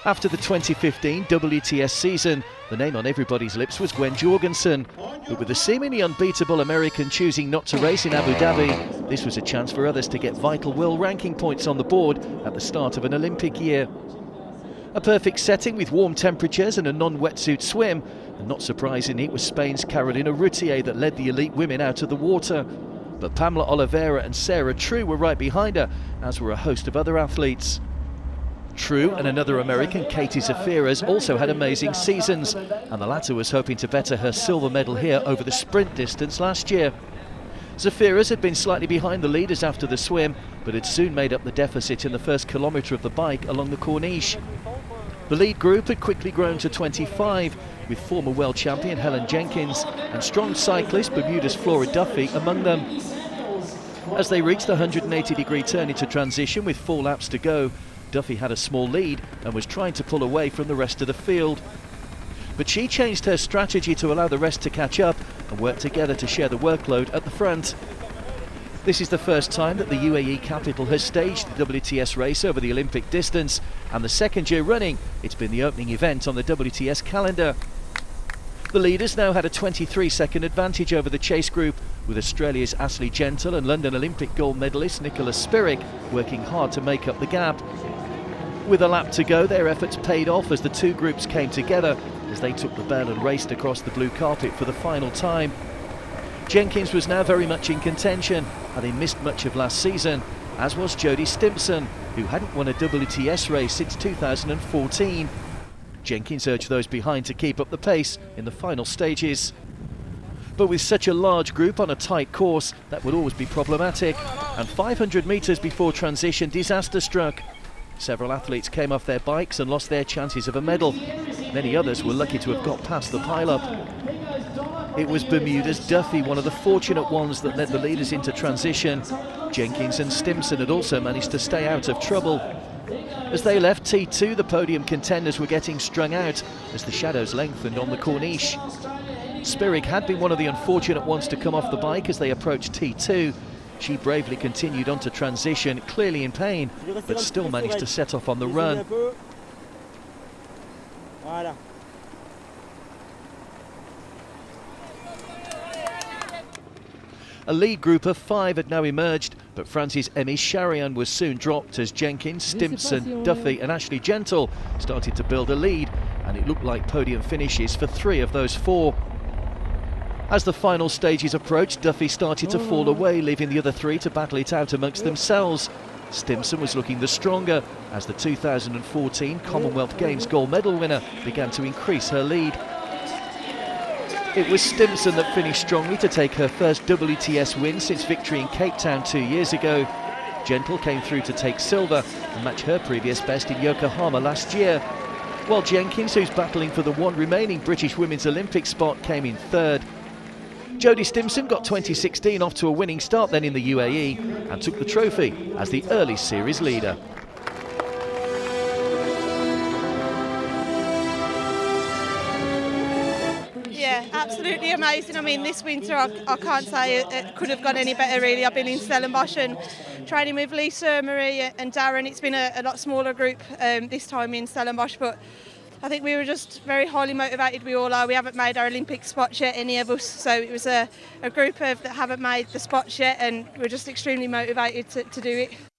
After the 2015 WTS season, the name on everybody's lips was Gwen Jorgensen. But with the seemingly unbeatable American choosing not to race in Abu Dhabi, this was a chance for others to get vital world ranking points on the board at the start of an Olympic year. A perfect setting with warm temperatures and a non-wetsuit swim, and not surprisingly it was Spain's Carolina Routier that led the elite women out of the water. But Pamela Oliveira and Sarah True were right behind her, as were a host of other athletes. True and another American, Katie Zafiras, also had amazing seasons, and the latter was hoping to better her silver medal here over the sprint distance last year. Zafiras had been slightly behind the leaders after the swim, but had soon made up the deficit in the first kilometre of the bike along the Corniche. The lead group had quickly grown to 25, with former world champion Helen Jenkins and strong cyclist Bermuda's Flora Duffy among them. As they reached the 180-degree turn into transition with 4 laps to go, Duffy had a small lead and was trying to pull away from the rest of the field. But she changed her strategy to allow the rest to catch up and work together to share the workload at the front. This is the first time that the UAE capital has staged the WTS race over the Olympic distance, and the second year running, it's been the opening event on the WTS calendar. The leaders now had a 23-second advantage over the chase group, with Australia's Ashley Gentle and London Olympic gold medalist Nicola Spirik working hard to make up the gap. With a lap to go, their efforts paid off as the two groups came together as they took the bell and raced across the blue carpet for the final time. Jenkins was now very much in contention, having missed much of last season, as was Jodie Stimpson, who hadn't won a WTS race since 2014. Jenkins urged those behind to keep up the pace in the final stages. But with such a large group on a tight course, that would always be problematic, and 500 metres before transition, disaster struck. Several athletes came off their bikes and lost their chances of a medal. Many others were lucky to have got past the pile-up. It was Bermuda's Duffy, one of the fortunate ones that led the leaders into transition. Jenkins and Stimpson had also managed to stay out of trouble. As they left T2, the podium contenders were getting strung out as the shadows lengthened on the Corniche. Spirik had been one of the unfortunate ones to come off the bike as they approached T2. She bravely continued on to transition, clearly in pain, but still managed to set off on the run. A lead group of 5 had now emerged, but France's Emmy Charian was soon dropped as Jenkins, Stimpson, Duffy and Ashley Gentle started to build a lead, and it looked like podium finishes for 3 of those 4. As the final stages approached, Duffy started to fall away, leaving the other 3 to battle it out amongst themselves. Stimpson was looking the stronger as the 2014 Commonwealth Games gold medal winner began to increase her lead. It was Stimpson that finished strongly to take her first WTS win since victory in Cape Town 2 years ago. Gentle came through to take silver and match her previous best in Yokohama last year, while Jenkins, who's battling for the one remaining British women's Olympic spot, came in 3rd. Jodie Stimpson got 2016 off to a winning start then in the UAE and took the trophy as the early series leader. Yeah, absolutely amazing. I mean, this winter I can't say it could have gone any better really. I've been in Stellenbosch and training with Lisa, Marie and Darren. It's been a lot smaller group this time in Stellenbosch, but I think we were just very highly motivated. We all are. We haven't made our Olympic spots yet, any of us. So it was a group that haven't made the spots yet, and we're just extremely motivated to do it.